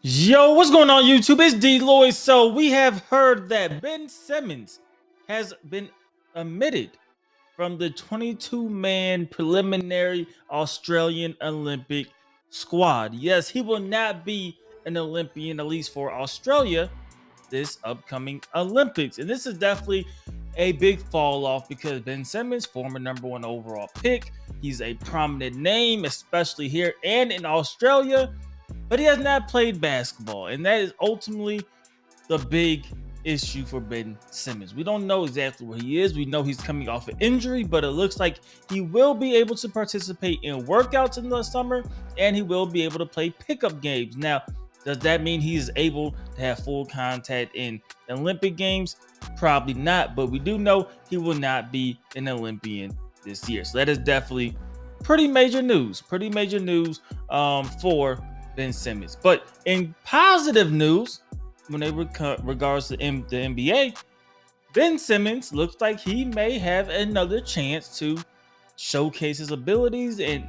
Yo, what's going on YouTube? It's DLloyd. So we have heard that Ben Simmons has been omitted from the 22-man preliminary Australian Olympic squad. Yes, he will not be an Olympian, at least for Australia, this upcoming Olympics. And this is definitely a big fall off because Ben Simmons, former #1 overall pick, he's a prominent name, especially here and in Australia, but he has not played basketball, and that is ultimately the big issue for Ben Simmons. We don't know exactly where he is. We know he's coming off an injury, but it looks like he will be able to participate in workouts in the summer, and he will be able to play pickup games. Now, does that mean he's able to have full contact in Olympic Games? Probably not, but we do know he will not be an Olympian this year. So that is definitely pretty major news. For Ben Simmons. But in positive news, when it regards to the NBA, Ben Simmons looks like he may have another chance to showcase his abilities and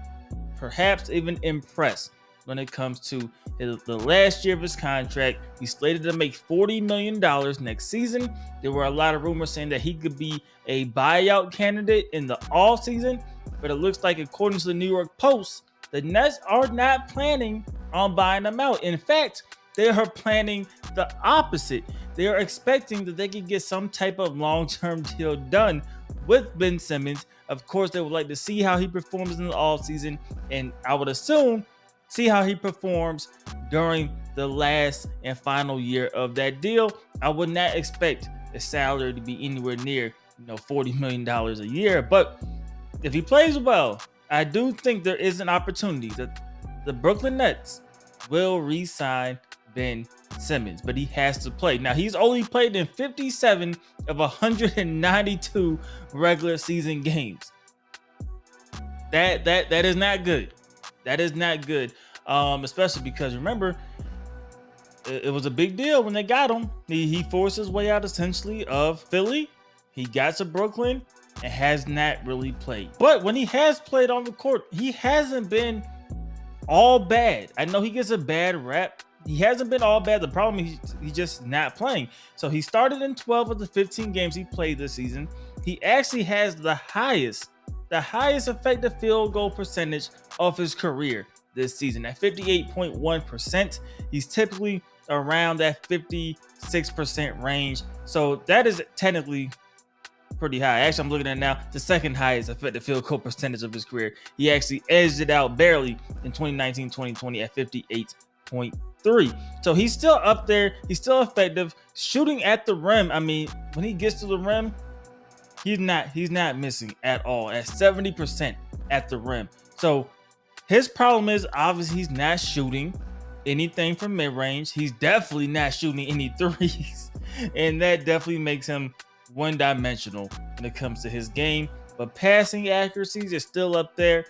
perhaps even impress when it comes to the last year of his contract. He's slated to make $40 million next season. There were a lot of rumors saying that he could be a buyout candidate in the off season, but it looks like, according to the New York Post, the Nets are not planning on buying him out. In fact, they are planning the opposite. They are expecting that they can get some type of long-term deal done with Ben Simmons. Of course, they would like to see how he performs in the offseason, and I would assume see how he performs during the last and final year of that deal. I would not expect the salary to be anywhere near, $40 million a year, but if he plays well, I do think there is an opportunity that the Brooklyn Nets will re-sign Ben Simmons, but he has to play. Now, he's only played in 57 of 192 regular season games. That is not good. That is not good, especially because, remember, it was a big deal when they got him. He forced his way out essentially of Philly. He got to Brooklyn and has not really played. But when he has played on the court, he hasn't been all bad. I know he gets a bad rap. He hasn't been all bad. The problem is he's just not playing. So he started in 12 of the 15 games he played this season. He actually has the highest effective field goal percentage of his career this season at 58.1%. He's typically around that 56% range. So that is technically pretty high. Actually, I'm looking at now the second highest effective field goal percentage of his career. He actually edged it out barely in 2019-2020 at 58.3. So he's still up there. He's still effective shooting at the rim. I mean, when he gets to the rim, he's not missing at all at 70% at the rim. So his problem is obviously he's not shooting anything from mid-range. He's definitely not shooting any threes, and that definitely makes him one-dimensional when it comes to his game. But passing accuracies is still up there.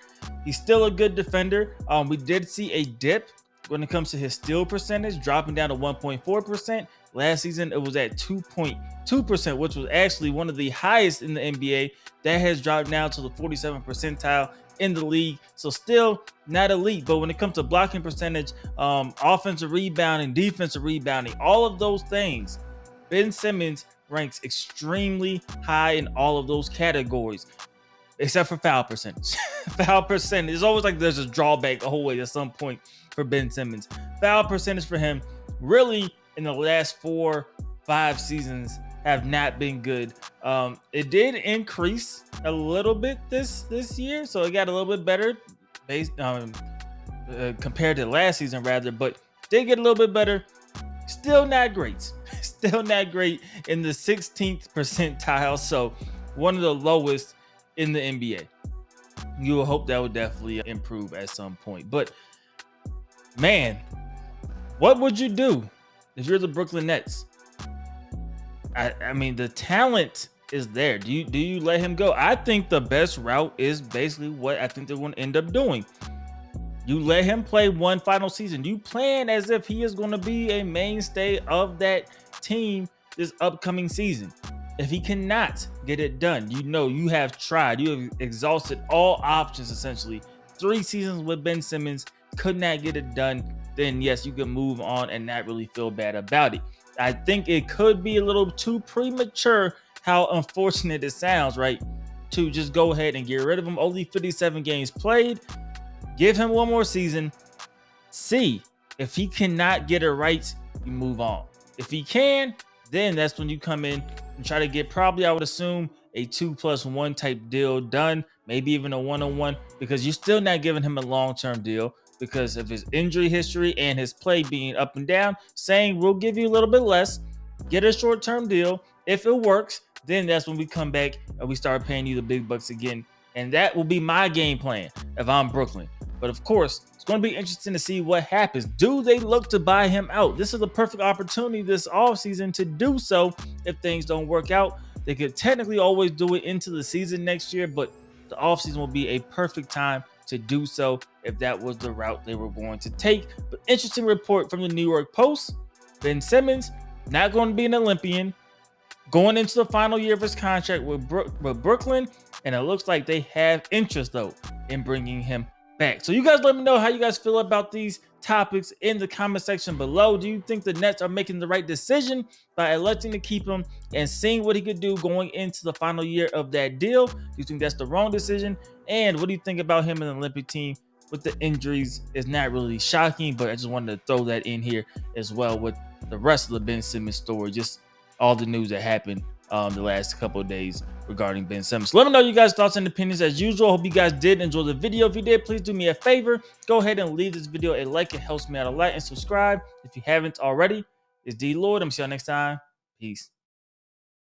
He's still a good defender. We did see a dip when it comes to his steal percentage, dropping down to 1.4%. Last season it was at 2.2%, which was actually one of the highest in the NBA. That has dropped down to the 47th percentile in the league. So still not elite, but when it comes to blocking percentage, offensive rebounding, defensive rebounding, all of those things, Ben Simmons ranks extremely high in all of those categories, except for foul percentage. Foul percentage is always like there's a drawback always at some point for Ben Simmons. Foul percentage for him really in the last 4-5 seasons have not been good. It did increase a little bit this year, so it got a little bit better based compared to last season rather, but did get a little bit better. Still not great. Still not great in the 16th percentile, so one of the lowest in the NBA. You will hope that would definitely improve at some point. But man, what would you do if you're the Brooklyn Nets? I mean, the talent is there. Do you let him go? I think the best route is basically what I think they're going to end up doing. You let him play one final season. You plan as if he is going to be a mainstay of that team this upcoming season. If he cannot get it done, you have tried. You have exhausted all options essentially. 3 seasons with Ben Simmons, could not get it done. then yes, you can move on and not really feel bad about it. I think it could be a little too premature, how unfortunate it sounds, right? To just go ahead and get rid of him. Only 57 games played. Give him one more season. See if he cannot get it right, you move on. If he can, then that's when you come in and try to get, probably I would assume, a 2+1 type deal done, maybe even a 1-on-1, because you're still not giving him a long-term deal because of his injury history and his play being up and down. Saying we'll give you a little bit less, get a short-term deal. If it works, then that's when we come back and we start paying you the big bucks again. And that will be my game plan if I'm Brooklyn. But of course, it's going to be interesting to see what happens. Do they look to buy him out? This is the perfect opportunity this offseason to do so. If things don't work out, they could technically always do it into the season next year, but the offseason will be a perfect time to do so if that was the route they were going to take. But interesting report from the New York Post. Ben Simmons, not going to be an Olympian, going into the final year of his contract with Brooklyn, and it looks like they have interest, though, in bringing him back. So you guys let me know how you guys feel about these topics in the comment section below. Do you think the Nets are making the right decision by electing to keep him and seeing what he could do going into the final year of that deal? Do you think that's the wrong decision? And what do you think about him in the Olympic team with the injuries? Is not really shocking, but I just wanted to throw that in here as well with the rest of the Ben Simmons story, just all the news that happened the last couple of days regarding Ben Simmons. Let me know you guys' thoughts and opinions as usual. Hope you guys did enjoy the video. If you did, please do me a favor. Go ahead and leave this video a like. It helps me out a lot. And subscribe if you haven't already. It's DLloyd. I'm see y'all next time. Peace.